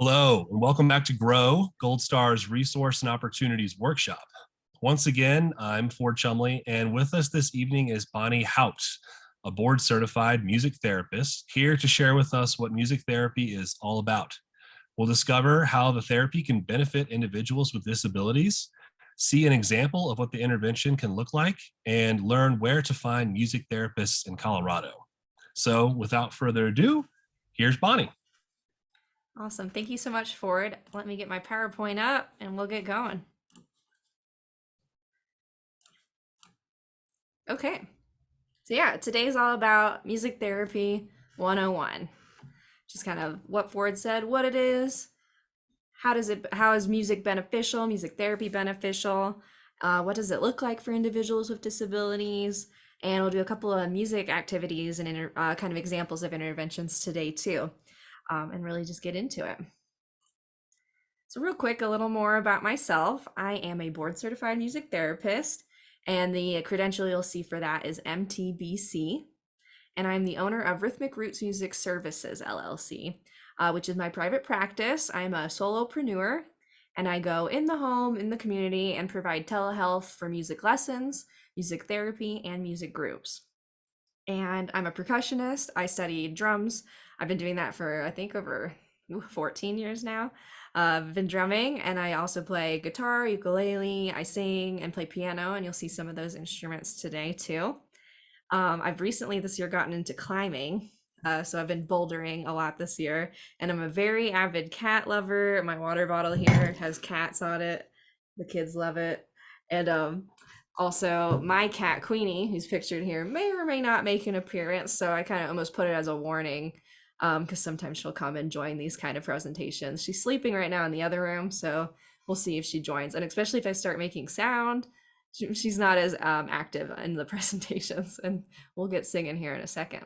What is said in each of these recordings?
Hello, and welcome back to Grow, Gold Star's Resource and Opportunities Workshop. Once again, I'm Ford Chumley, and with us this evening is Bonnie Houpt, a board-certified music therapist, here to share with us what music therapy is all about. We'll discover how the therapy can benefit individuals with disabilities, see an example of what the intervention can look like, and learn where to find music therapists in Colorado. So without further ado, here's Bonnie. Awesome. Thank you so much, Ford. Let me get my PowerPoint up and we'll get going. Okay. So yeah, today's all about music therapy 101. Just kind of what Ford said, what it is, how is music beneficial, music therapy beneficial, what does it look like for individuals with disabilities, and we'll do a couple of music activities and kind of examples of interventions today too, and really just get into it. So real quick, a little more about myself. I am a board certified music therapist, and the credential you'll see for that is MT-BC. And I'm the owner of Rhythmic Roots Music Services, LLC, which is my private practice. I'm a solopreneur, and I go in the home, in the community, and provide telehealth for music lessons, music therapy, and music groups. And I'm a percussionist. I studied drums. I've been doing that for, I think, over 14 years now. I've been drumming, and I also play guitar, ukulele, I sing and play piano, and you'll see some of those instruments today too. I've recently this year gotten into climbing, so I've been bouldering a lot this year, and I'm a very avid cat lover. My water bottle here has cats on it. The kids love it. And also my cat Queenie, who's pictured here, may or may not make an appearance, so I kind of almost put it as a warning because sometimes she'll come and join these kind of presentations. She's sleeping right now in the other room, so we'll see if she joins. And especially if I start making sound, she's not as active in the presentations, and we'll get singing here in a second.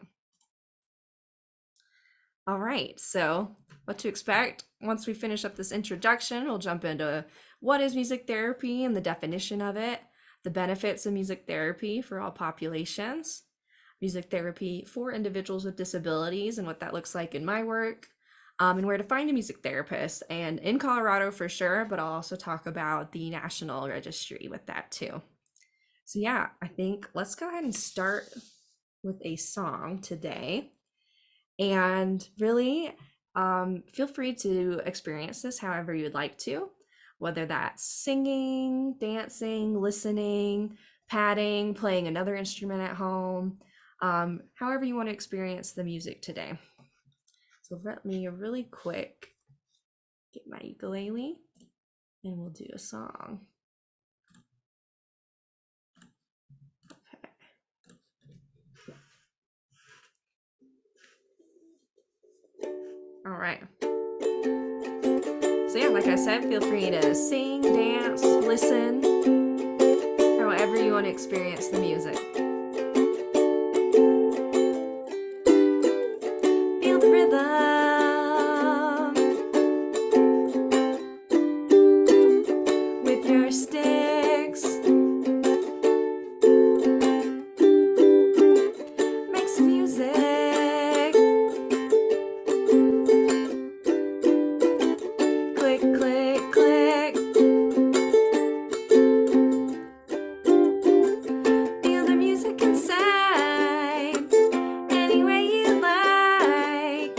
All right, so what to expect. Once we finish up this introduction, we'll jump into what is music therapy and the definition of it, the benefits of music therapy for all populations, music therapy for individuals with disabilities and what that looks like in my work, and where to find a music therapist, and in Colorado for sure, but I'll also talk about the national registry with that too. So yeah, I think let's go ahead and start with a song today. And really, feel free to experience this however you would like to, whether that's singing, dancing, listening, padding, playing another instrument at home, however you want to experience the music today. So let me really quick get my ukulele and we'll do a song. All right. So yeah, like I said, feel free to sing, dance, listen, however you want to experience the music. Feel the rhythm with your sticks. Make some music. Click, click, click. Feel the music inside any way you like.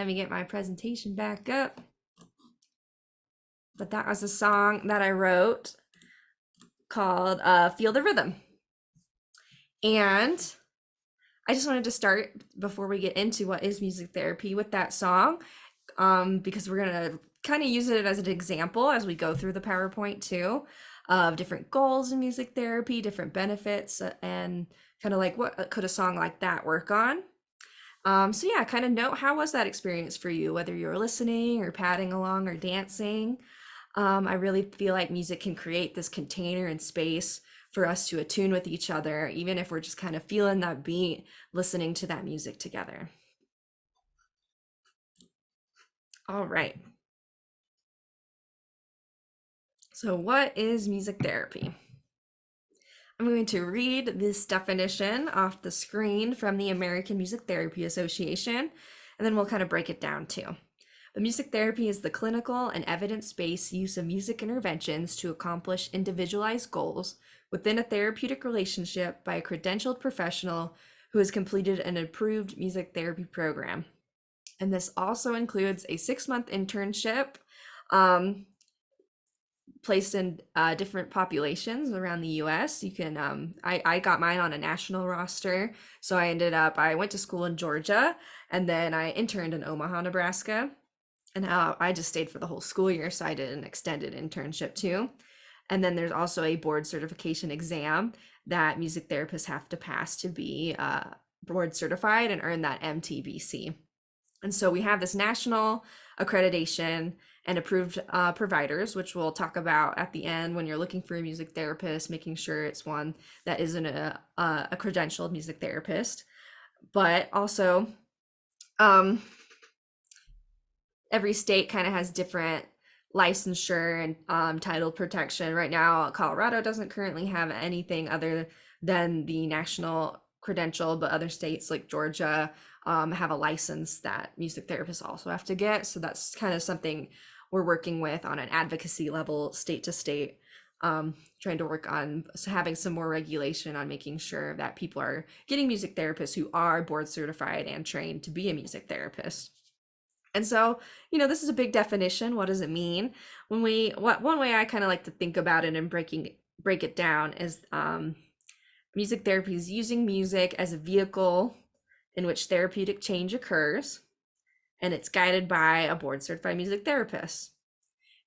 Let me get my presentation back up. But that was a song that I wrote called Feel the Rhythm. And I just wanted to start before we get into what is music therapy with that song, because we're going to kind of use it as an example as we go through the PowerPoint too, of different goals in music therapy, different benefits, and kind of like what could a song like that work on. So yeah, kind of note, how was that experience for you, whether you were listening or padding along or dancing. I really feel like music can create this container and space for us to attune with each other, even if we're just kind of feeling that beat, listening to that music together. All right. So what is music therapy? I'm going to read this definition off the screen from the American Music Therapy Association, and then we'll kind of break it down too. But music therapy is the clinical and evidence-based use of music interventions to accomplish individualized goals within a therapeutic relationship by a credentialed professional who has completed an approved music therapy program. And this also includes a 6-month internship placed in different populations around the US. You can, I got mine on a national roster. So I went to school in Georgia, and then I interned in Omaha, Nebraska. And I just stayed for the whole school year, so I did an extended internship too. And then there's also a board certification exam that music therapists have to pass to be board certified and earn that MT-BC. And so we have this national accreditation and approved providers, which we'll talk about at the end when you're looking for a music therapist, making sure it's one that isn't a credentialed music therapist. But also, every state kind of has different licensure and title protection. Right now, Colorado doesn't currently have anything other than the national credential, but other states like Georgia have a license that music therapists also have to get. So that's kind of something we're working with on an advocacy level, state to state, trying to work on having some more regulation on making sure that people are getting music therapists who are board certified and trained to be a music therapist. And so, this is a big definition. What does it mean? One way I kind of like to think about it and break it down is music therapy is using music as a vehicle in which therapeutic change occurs, and it's guided by a board certified music therapist.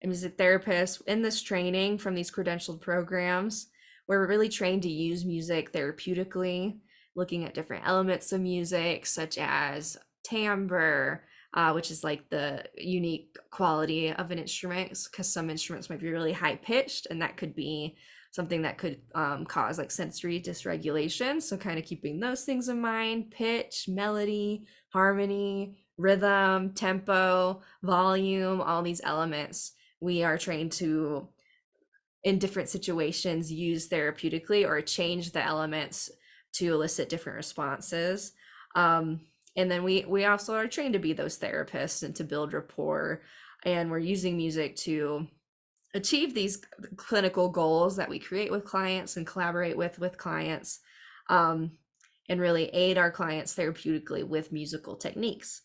And music therapists in this training from these credentialed programs, we're really trained to use music therapeutically, looking at different elements of music, such as timbre, which is like the unique quality of an instrument, because some instruments might be really high pitched, and that could be something that could cause like sensory dysregulation. So kind of keeping those things in mind: pitch, melody, harmony, rhythm, tempo, volume, all these elements we are trained to, in different situations, use therapeutically or change the elements to elicit different responses. And then we also are trained to be those therapists and to build rapport. And we're using music to achieve these clinical goals that we create with clients and collaborate with clients, and really aid our clients therapeutically with musical techniques.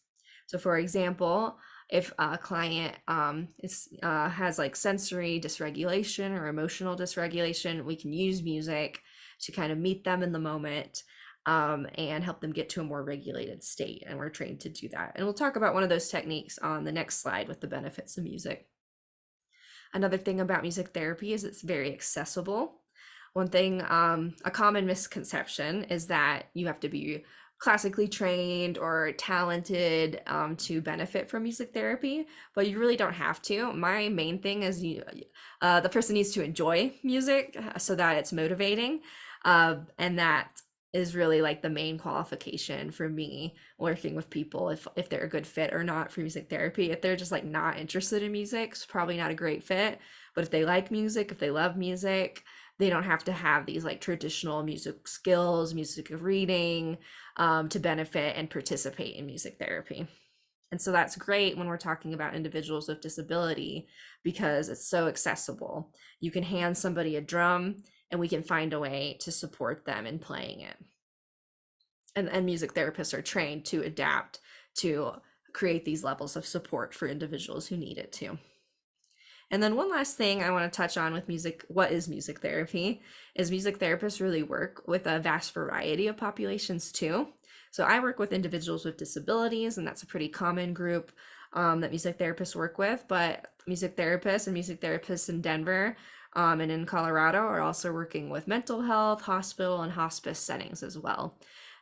So for example, if a client has like sensory dysregulation or emotional dysregulation, we can use music to kind of meet them in the moment, and help them get to a more regulated state. And we're trained to do that. And we'll talk about one of those techniques on the next slide with the benefits of music. Another thing about music therapy is it's very accessible. One thing, a common misconception is that you have to be classically trained or talented to benefit from music therapy, but you really don't have to. My main thing is the person needs to enjoy music so that it's motivating, and that is really like the main qualification for me working with people, if they're a good fit or not for music therapy. If they're just like not interested in music, it's probably not a great fit. But if they like music, if they love music, they don't have to have these like traditional music skills, music reading, to benefit and participate in music therapy. And so that's great when we're talking about individuals with disability, because it's so accessible. You can hand somebody a drum and we can find a way to support them in playing it. And music therapists are trained to adapt to create these levels of support for individuals who need it too. And then one last thing I want to touch on with music, what is music therapy, is music therapists really work with a vast variety of populations too. So I work with individuals with disabilities, and that's a pretty common group that music therapists work with, but music therapists in Denver and in Colorado are also working with mental health, hospital, and hospice settings as well.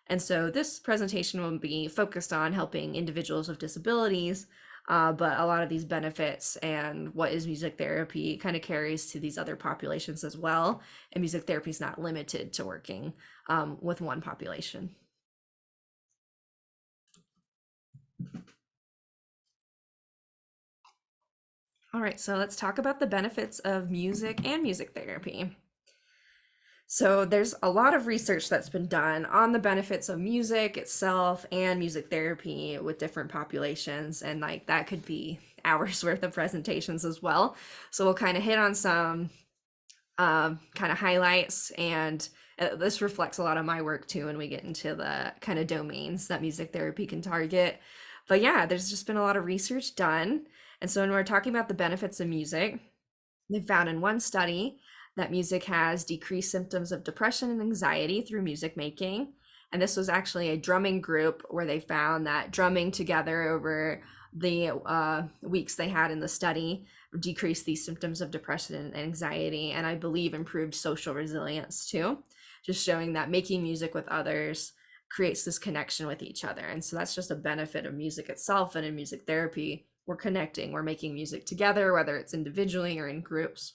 And so this presentation will be focused on helping individuals with disabilities, but a lot of these benefits and what is music therapy kind of carries to these other populations as well. And music therapy is not limited to working with one population. All right, so let's talk about the benefits of music and music therapy. So there's a lot of research that's been done on the benefits of music itself and music therapy with different populations, and like that could be hours worth of presentations as well. So we'll kind of hit on some kind of highlights, and this reflects a lot of my work too when we get into the kind of domains that music therapy can target. But yeah, there's just been a lot of research done. And so when we're talking about the benefits of music, they found in one study that music has decreased symptoms of depression and anxiety through music making. And this was actually a drumming group where they found that drumming together over the weeks they had in the study decreased these symptoms of depression and anxiety, and I believe improved social resilience too, just showing that making music with others creates this connection with each other. And so that's just a benefit of music itself. And in music therapy, we're connecting, we're making music together, whether it's individually or in groups.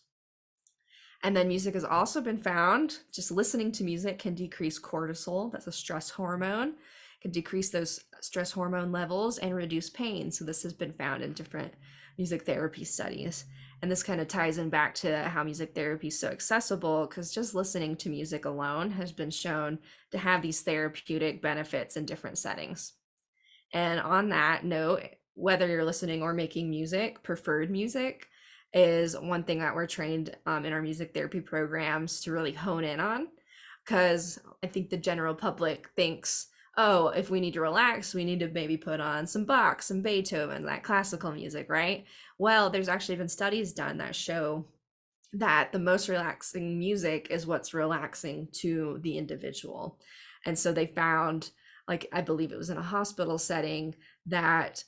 And then music has also been found, just listening to music can decrease cortisol, that's a stress hormone, can decrease those stress hormone levels and reduce pain. So this has been found in different music therapy studies. And this kind of ties in back to how music therapy is so accessible, because just listening to music alone has been shown to have these therapeutic benefits in different settings. And on that note, whether you're listening or making music, preferred music is one thing that we're trained in our music therapy programs to really hone in on, because I think the general public thinks, oh, if we need to relax, we need to maybe put on some Bach, some Beethoven, that classical music, right? Well, there's actually been studies done that show that the most relaxing music is what's relaxing to the individual. And so they found, like, I believe it was in a hospital setting, that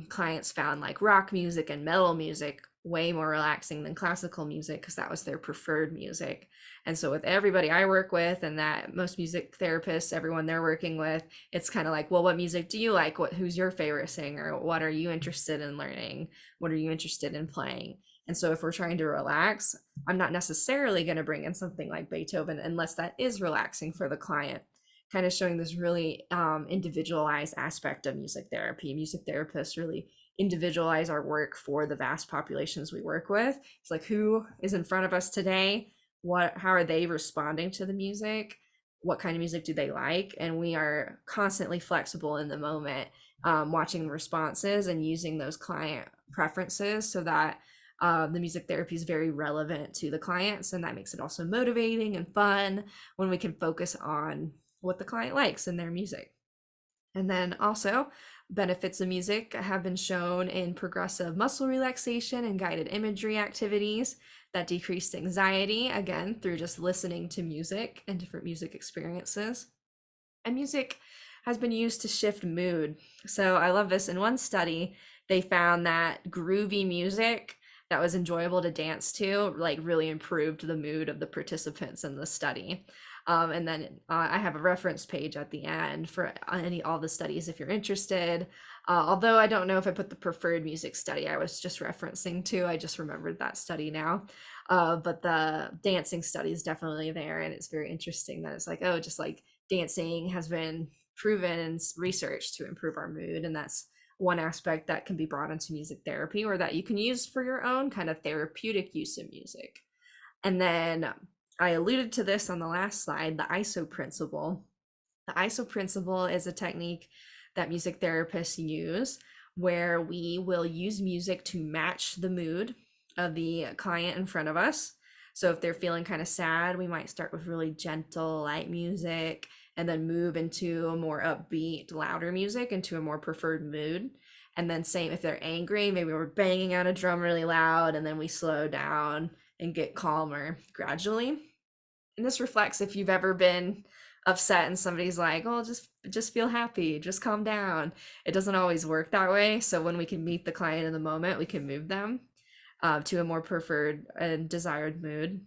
clients found like rock music and metal music way more relaxing than classical music, because that was their preferred music. And so with everybody I work with, and that most music therapists, everyone they're working with, it's kind of like, well, what music do you like? Who's your favorite singer? What are you interested in learning? What are you interested in playing? And so if we're trying to relax, I'm not necessarily going to bring in something like Beethoven unless that is relaxing for the client, kind of showing this really individualized aspect of music therapy. Music therapists really individualize our work for the vast populations we work with. It's like, who is in front of us today? How are they responding to the music? What kind of music do they like? And we are constantly flexible in the moment, watching the responses and using those client preferences so that the music therapy is very relevant to the clients. And that makes it also motivating and fun when we can focus on what the client likes in their music. And then also, benefits of music have been shown in progressive muscle relaxation and guided imagery activities that decreased anxiety, again, through just listening to music and different music experiences. And music has been used to shift mood. So I love this. In one study, they found that groovy music that was enjoyable to dance to, like, really improved the mood of the participants in the study. And then I have a reference page at the end for all the studies if you're interested. Although I don't know if I put the preferred music study I was just referencing to. I just remembered that study now. But the dancing study is definitely there, and it's very interesting that it's like, oh, just like dancing has been proven in research to improve our mood, and that's one aspect that can be brought into music therapy, or that you can use for your own kind of therapeutic use of music. And then I alluded to this on the last slide, the ISO principle. The ISO principle is a technique that music therapists use where we will use music to match the mood of the client in front of us. So if they're feeling kind of sad, we might start with really gentle, light music and then move into a more upbeat, louder music into a more preferred mood. And then same if they're angry, maybe we're banging on a drum really loud and then we slow down and get calmer gradually. And this reflects if you've ever been upset and somebody's like, "Oh, just feel happy, just calm down." It doesn't always work that way. So when we can meet the client in the moment, we can move them to a more preferred and desired mood.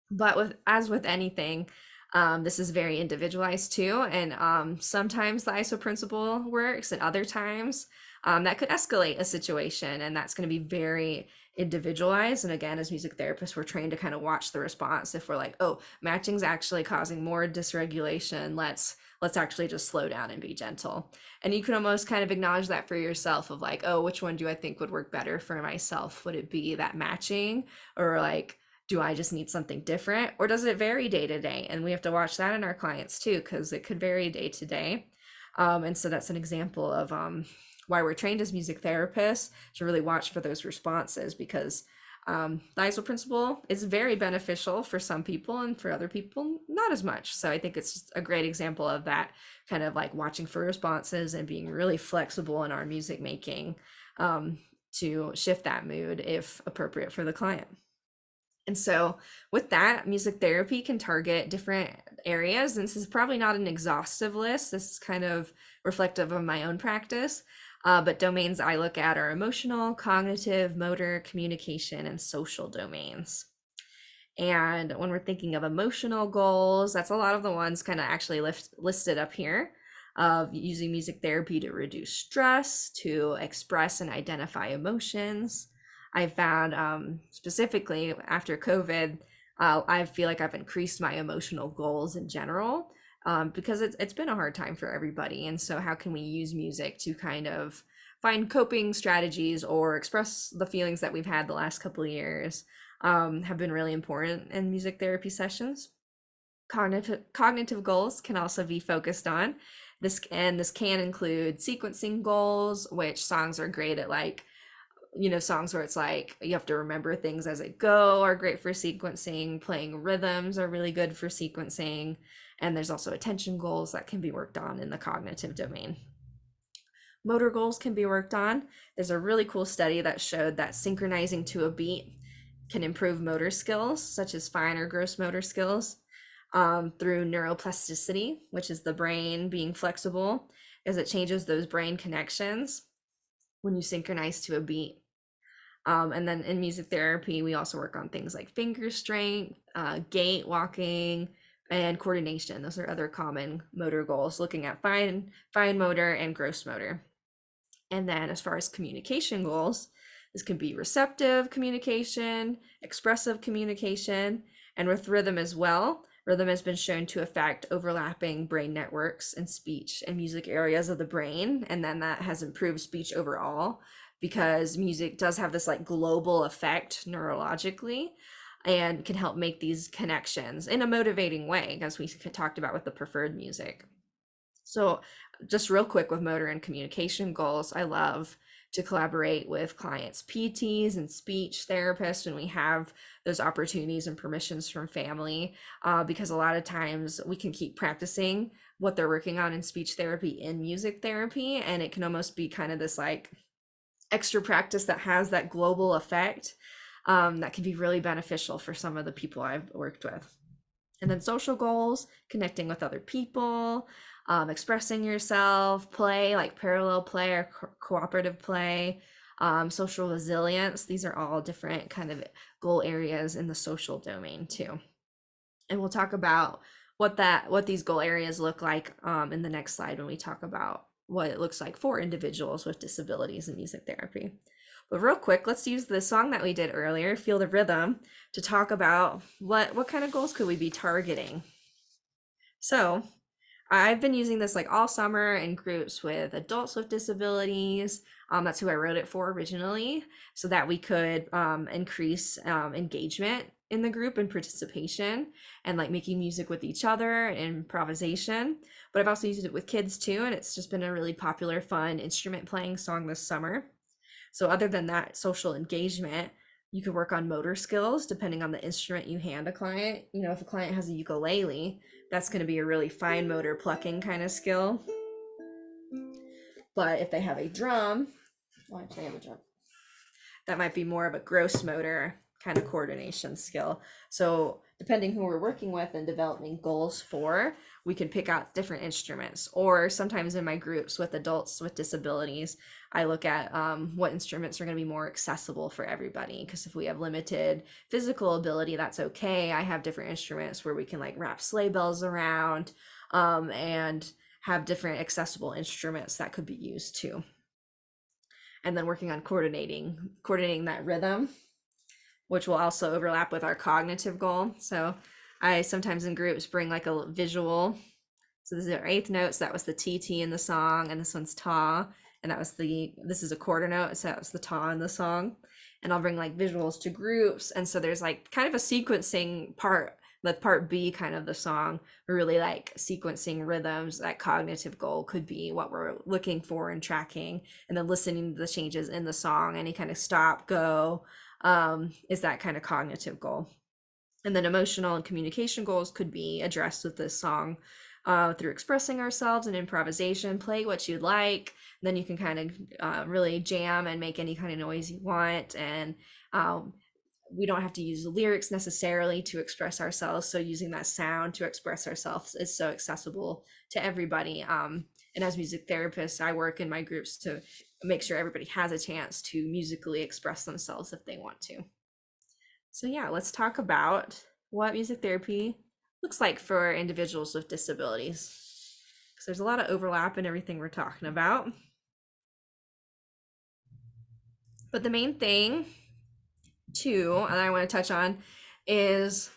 But with anything, this is very individualized too, and sometimes the ISO principle works, and other times that could escalate a situation, and that's going to be very individualized. And again, as music therapists, we're trained to kind of watch the response. If we're like, oh, matching's actually causing more dysregulation, let's actually just slow down and be gentle. And you can almost kind of acknowledge that for yourself of like, oh, which one do I think would work better for myself? Would it be that matching, or like, do I just need something different, or does it vary day to day? And we have to watch that in our clients too, because it could vary day to day. And so that's an example of why we're trained as music therapists, to really watch for those responses, because the ISO principle is very beneficial for some people and for other people not as much. So I think it's just a great example of that, kind of like watching for responses and being really flexible in our music making to shift that mood if appropriate for the client. And so with that, music therapy can target different areas. And this is probably not an exhaustive list. This is kind of reflective of my own practice. But domains I look at are emotional, cognitive, motor, communication, and social domains. And when we're thinking of emotional goals, that's a lot of the ones kind of actually listed up here, of using music therapy to reduce stress, to express and identify emotions. I found specifically after COVID, I feel like I've increased my emotional goals in general, because it's been a hard time for everybody. And so how can we use music to kind of find coping strategies or express the feelings that we've had the last couple of years, have been really important in music therapy sessions. Cognitive goals can also be focused on this, and this can include sequencing goals, which songs are great at, like, songs where it's like you have to remember things as it go are great for sequencing. Playing rhythms are really good for sequencing. And there's also attention goals that can be worked on in the cognitive domain. Motor goals can be worked on. There's a really cool study that showed that synchronizing to a beat can improve motor skills, such as fine or gross motor skills, through neuroplasticity, which is the brain being flexible, as it changes those brain connections when you synchronize to a beat. And then in music therapy, we also work on things like finger strength, gait, walking, and coordination. Those are other common motor goals, looking at fine motor and gross motor. And then as far as communication goals, this can be receptive communication, expressive communication, and with rhythm as well. Rhythm has been shown to affect overlapping brain networks in speech and music areas of the brain, and then that has improved speech overall, because music does have this like global effect neurologically and can help make these connections in a motivating way, as we talked about with the preferred music. So just real quick with motor and communication goals, I love to collaborate with clients, PTs and speech therapists when we have those opportunities and permissions from family, because a lot of times we can keep practicing what they're working on in speech therapy in music therapy, and it can almost be kind of this like extra practice that has that global effect, that can be really beneficial for some of the people I've worked with. And then social goals, connecting with other people, expressing yourself, play, like parallel play or cooperative play, social resilience. These are all different kind of goal areas in the social domain too. And we'll talk about what these goal areas look like in the next slide, when we talk about what it looks like for individuals with disabilities in music therapy. But real quick, let's use the song that we did earlier, Feel the Rhythm, to talk about what kind of goals could we be targeting. So I've been using this like all summer in groups with adults with disabilities. That's who I wrote it for originally, so that we could increase engagement in the group and participation, and like making music with each other and improvisation. But I've also used it with kids too, and it's just been a really popular, fun instrument playing song this summer. So other than that social engagement, you can work on motor skills depending on the instrument you hand a client. If a client has a ukulele, that's going to be a really fine motor plucking kind of skill. But if they have a drum, Well, actually, I have a jump. That might be more of a gross motor kind of coordination skill. So, depending who we're working with and developing goals for, we can pick out different instruments. Or sometimes in my groups with adults with disabilities, I look at what instruments are going to be more accessible for everybody. Because if we have limited physical ability, that's okay. I have different instruments where we can like wrap sleigh bells around and have different accessible instruments that could be used too. And then working on coordinating that rhythm, which will also overlap with our cognitive goal. So I sometimes in groups bring like a visual. So this is our eighth notes. That was the TT in the song, and this one's ta, and this is a quarter note, so that was the ta in the song. And I'll bring like visuals to groups, and so there's like kind of a sequencing part. The part B kind of the song, we're really like sequencing rhythms. That cognitive goal could be what we're looking for and tracking, and then listening to the changes in the song, any kind of stop, go, is that kind of cognitive goal. And then emotional and communication goals could be addressed with this song through expressing ourselves and improvisation. Play what you'd like. Then you can kind of really jam and make any kind of noise you want. And we don't have to use the lyrics necessarily to express ourselves. So using that sound to express ourselves is so accessible to everybody. And as music therapists, I work in my groups to make sure everybody has a chance to musically express themselves if they want to. So yeah, let's talk about what music therapy looks like for individuals with disabilities. Because there's a lot of overlap in everything we're talking about. But the main thing too, and I want to touch on is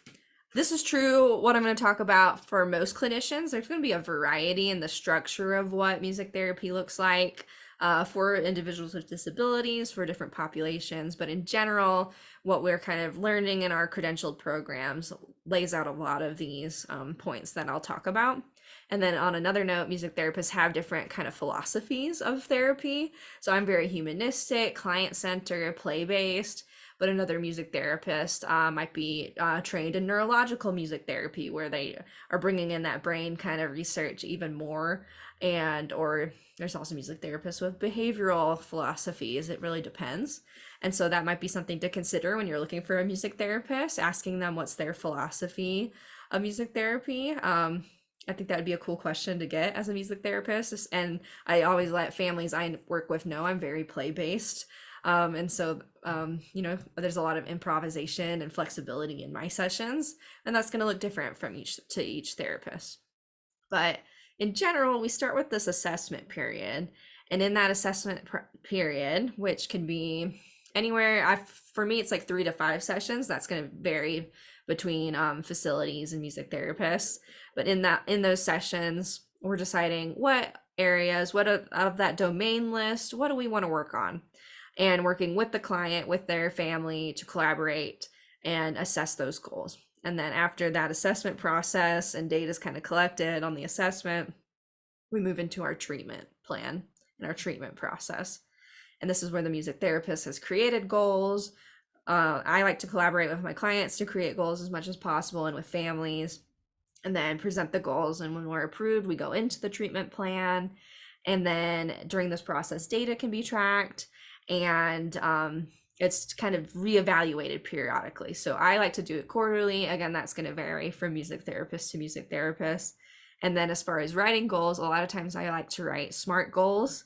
this is true what I'm going to talk about for most clinicians. There's going to be a variety in the structure of what music therapy looks like for individuals with disabilities, for different populations. But in general, what we're kind of learning in our credentialed programs lays out a lot of these points that I'll talk about. And then on another note, music therapists have different kind of philosophies of therapy. So I'm very humanistic, client-centered, play-based, but another music therapist might be trained in neurological music therapy, where they are bringing in that brain kind of research even more. And or there's also music therapists with behavioral philosophies. It really depends. And so that might be something to consider when you're looking for a music therapist, asking them what's their philosophy of music therapy. I think that would be a cool question to get as a music therapist. And I always let families I work with know I'm very play-based. And so, there's a lot of improvisation and flexibility in my sessions, and that's going to look different from each therapist. But in general, we start with this assessment period. And in that assessment period, which can be anywhere, for me, it's like 3 to 5 sessions. That's going to vary between facilities and music therapists. But in those sessions, we're deciding what areas, what of that domain list, what do we want to work on? And working with the client, with their family to collaborate and assess those goals. And then after that assessment process and data is kind of collected on the assessment, we move into our treatment plan and our treatment process. And this is where the music therapist has created goals. I like to collaborate with my clients to create goals as much as possible and with families, and then present the goals. And when we're approved, we go into the treatment plan. And then during this process, data can be tracked, and it's kind of reevaluated periodically. So I like to do it quarterly. Again, that's going to vary from music therapist to music therapist. And then as far as writing goals, a lot of times I like to write SMART goals,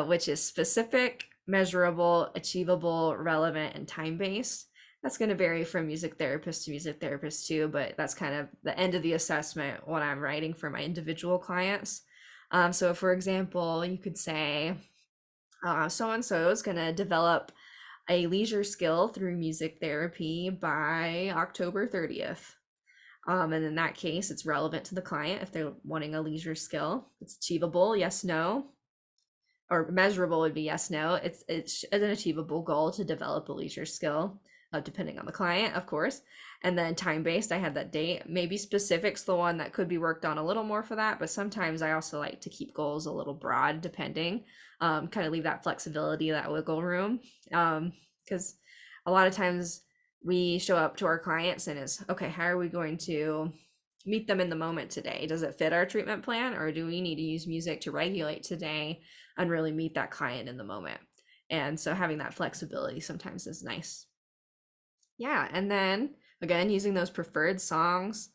which is specific, measurable, achievable, relevant, and time-based. That's going to vary from music therapist to music therapist too, but that's kind of the end of the assessment when I'm writing for my individual clients. So for example, you could say, so-and-so is going to develop a leisure skill through music therapy by October 30th. And in that case, it's relevant to the client if they're wanting a leisure skill. It's achievable, yes, no. Or measurable would be yes, no. It's an achievable goal to develop a leisure skill, depending on the client, of course. And then time-based, I had that date. Maybe specific's the one that could be worked on a little more for that, but sometimes I also like to keep goals a little broad, depending. Kind of leave that flexibility, that wiggle room. Because a lot of times we show up to our clients and it's, okay, how are we going to meet them in the moment today? Does it fit our treatment plan, or do we need to use music to regulate today and really meet that client in the moment? And so having that flexibility sometimes is nice. Yeah, and then again, using those preferred songs,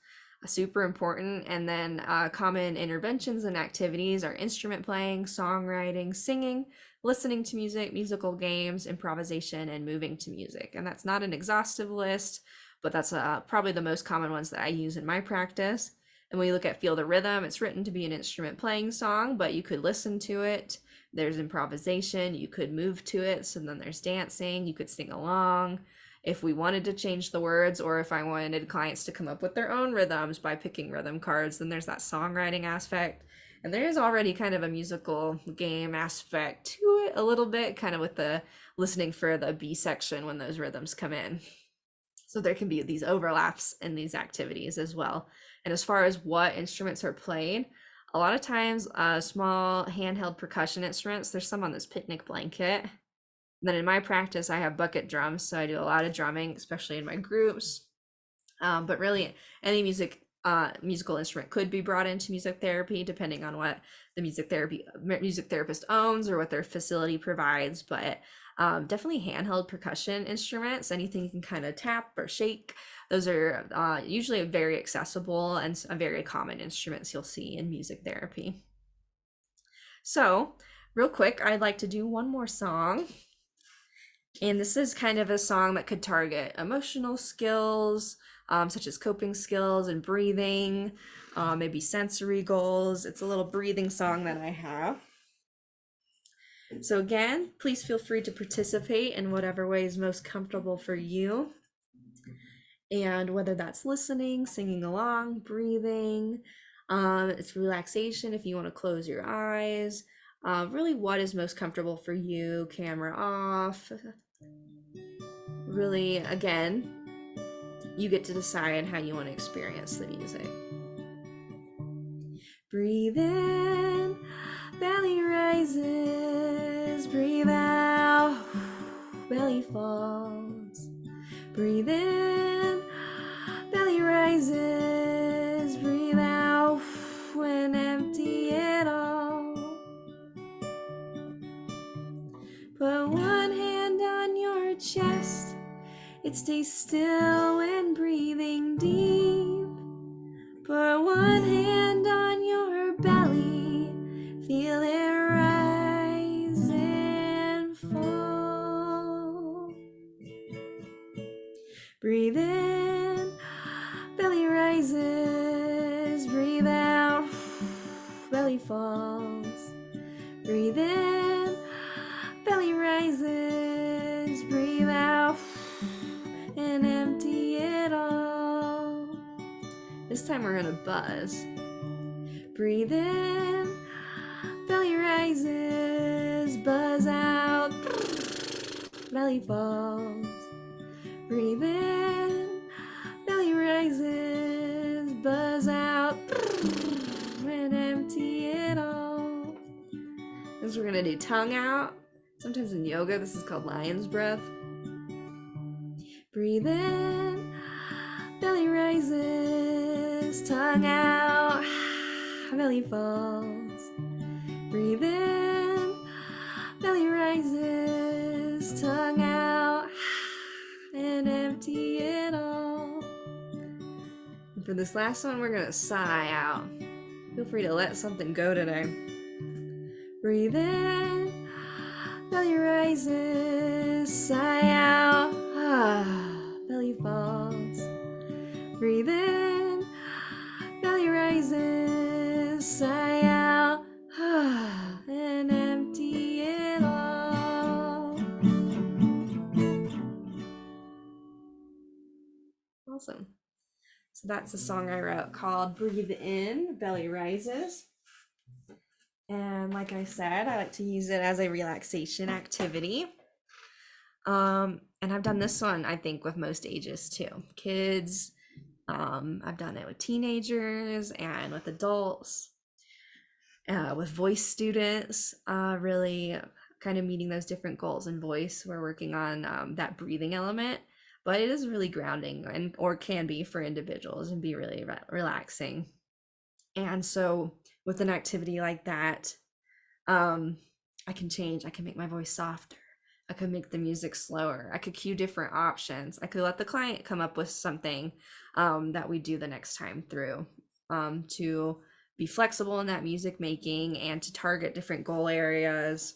super important. And then common interventions and activities are instrument playing, songwriting, singing, listening to music, musical games, improvisation, and moving to music. And that's not an exhaustive list, but that's probably the most common ones that I use in my practice. And when you look at Feel the Rhythm, it's written to be an instrument playing song, but you could listen to it. There's improvisation, you could move to it. So then there's dancing, you could sing along if we wanted to change the words, or if I wanted clients to come up with their own rhythms by picking rhythm cards, then there's that songwriting aspect. And there is already kind of a musical game aspect to it a little bit, kind of with the listening for the B section when those rhythms come in. So there can be these overlaps in these activities as well. And as far as what instruments are played, a lot of times small handheld percussion instruments, there's some on this picnic blanket. And then in my practice, I have bucket drums, so I do a lot of drumming, especially in my groups. But really, any musical instrument could be brought into music therapy, depending on what the music therapist owns or what their facility provides. But definitely handheld percussion instruments, anything you can kind of tap or shake. Those are usually very accessible and very common instruments you'll see in music therapy. So, real quick, I'd like to do one more song. And this is kind of a song that could target emotional skills, such as coping skills and breathing, maybe sensory goals. It's a little breathing song that I have. So again, please feel free to participate in whatever way is most comfortable for you. And whether that's listening, singing along, breathing, it's relaxation if you want to close your eyes. Really what is most comfortable for you, camera off. Really, again, you get to decide how you want to experience the music. Breathe in, belly rises. Breathe out, belly falls. Breathe in, belly rises. Breathe out and empty it all. Put one hand on your chest. It stays still when breathing deep. Put one hand on your belly. Feel it rise and fall. Breathe in, belly rises. Breathe out, belly falls. Breathe in, belly rises. Breathe out and empty it all. This time we're gonna buzz. Breathe in, belly rises. Buzz out, belly falls. Breathe in, belly rises. Buzz out and empty it all. Next we're gonna do tongue out. Sometimes in yoga this is called lion's breath. Breathe in, belly rises. Tongue out, belly falls. Breathe in, belly rises. Tongue out and empty it all. And for this last one, we're gonna sigh out. Feel free to let something go today. Breathe in, belly rises. Sigh out, belly falls. Breathe in, belly rises. Sigh out, and empty it all. Awesome. So that's a song I wrote called Breathe In, Belly Rises. And like I said, I like to use it as a relaxation activity. And I've done this one, I think, with most ages too. Kids, I've done it with teenagers and with adults, with voice students, really kind of meeting those different goals in voice. We're working on that breathing element, but it is really grounding and or can be for individuals and be really relaxing. And so with an activity like that, I can make my voice softer, I could make the music slower. I could cue different options. I could let the client come up with something that we do the next time through, to be flexible in that music making and to target different goal areas.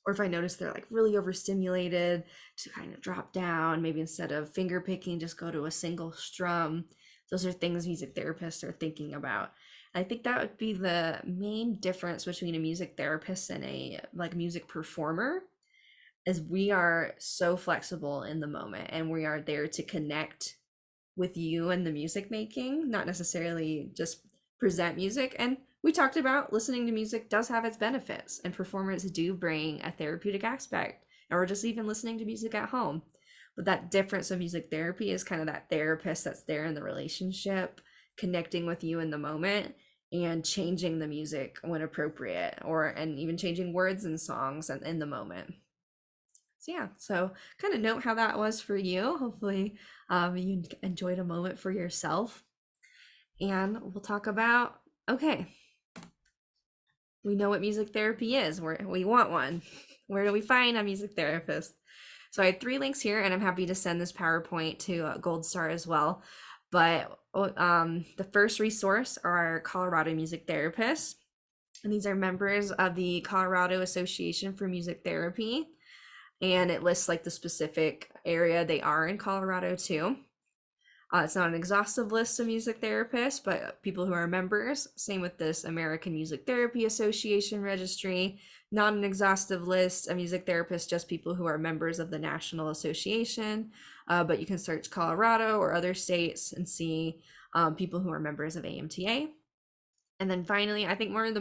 Or if I notice they're like really overstimulated, to kind of drop down, maybe instead of finger picking, just go to a single strum. Those are things music therapists are thinking about. I think that would be the main difference between a music therapist and a like music performer, is we are so flexible in the moment and we are there to connect with you and the music making, not necessarily just present music. And we talked about listening to music does have its benefits, and performers do bring a therapeutic aspect, or just even listening to music at home. But that difference of music therapy is kind of that therapist that's there in the relationship, connecting with you in the moment and changing the music when appropriate, or and even changing words and songs in the moment. So yeah, so kind of note how that was for you. Hopefully, you enjoyed a moment for yourself. And we'll talk about, okay, we know what music therapy is. We want one. Where do we find a music therapist? So I had 3 links here, and I'm happy to send this PowerPoint to Gold Star as well. But the first resource are Colorado music therapists, and these are members of the Colorado Association for Music Therapy, and it lists like the specific area they are in Colorado too. It's not an exhaustive list of music therapists, but people who are members. Same with this American Music Therapy Association registry. Not an exhaustive list of music therapists, just people who are members of the National Association. But you can search Colorado or other states and see people who are members of AMTA. And then finally, I think one of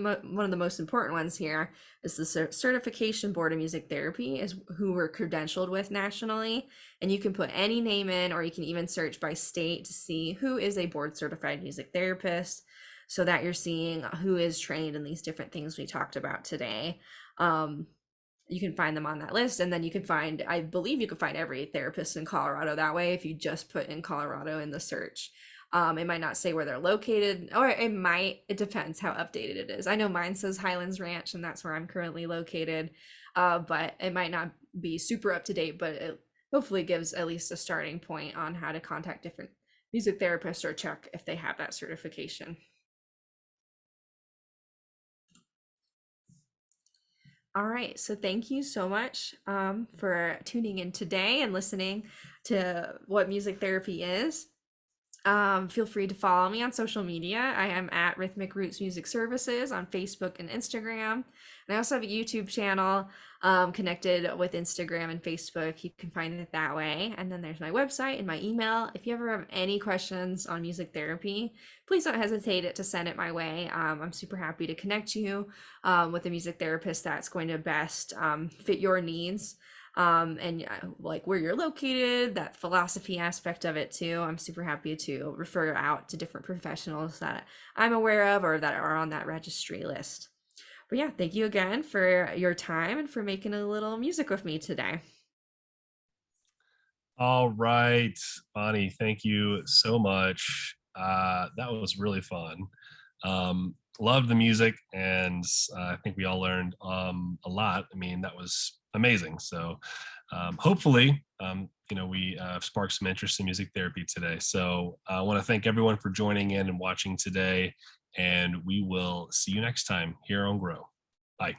the most important ones here is the Certification Board of Music Therapy, is who we're credentialed with nationally. And you can put any name in, or you can even search by state to see who is a board certified music therapist, so that you're seeing who is trained in these different things we talked about today. You can find them on that list, and then you can find, I believe you can find every therapist in Colorado that way if you just put in Colorado in the search. It might not say where they're located, or it depends how updated it is. I know mine says Highlands Ranch, and that's where I'm currently located, but it might not be super up to date, but it hopefully gives at least a starting point on how to contact different music therapists or check if they have that certification. All right, so thank you so much for tuning in today and listening to what music therapy is. Feel free to follow me on social media. I am at Rhythmic Roots Music Services on Facebook and Instagram. And I also have a YouTube channel connected with Instagram and Facebook. You can find it that way. And then there's my website and my email. If you ever have any questions on music therapy, please don't hesitate to send it my way. I'm super happy to connect you with a music therapist that's going to best fit your needs. And like where you're located, that philosophy aspect of it too. I'm super happy to refer out to different professionals that I'm aware of or that are on that registry list. But yeah, thank you again for your time and for making a little music with me today. All right, Bonnie, thank you so much. That was really fun. Loved the music, and I think we all learned a lot. I mean, that was amazing. So hopefully, we sparked some interest in music therapy today. So I want to thank everyone for joining in and watching today, and we will see you next time here on Grow. Bye.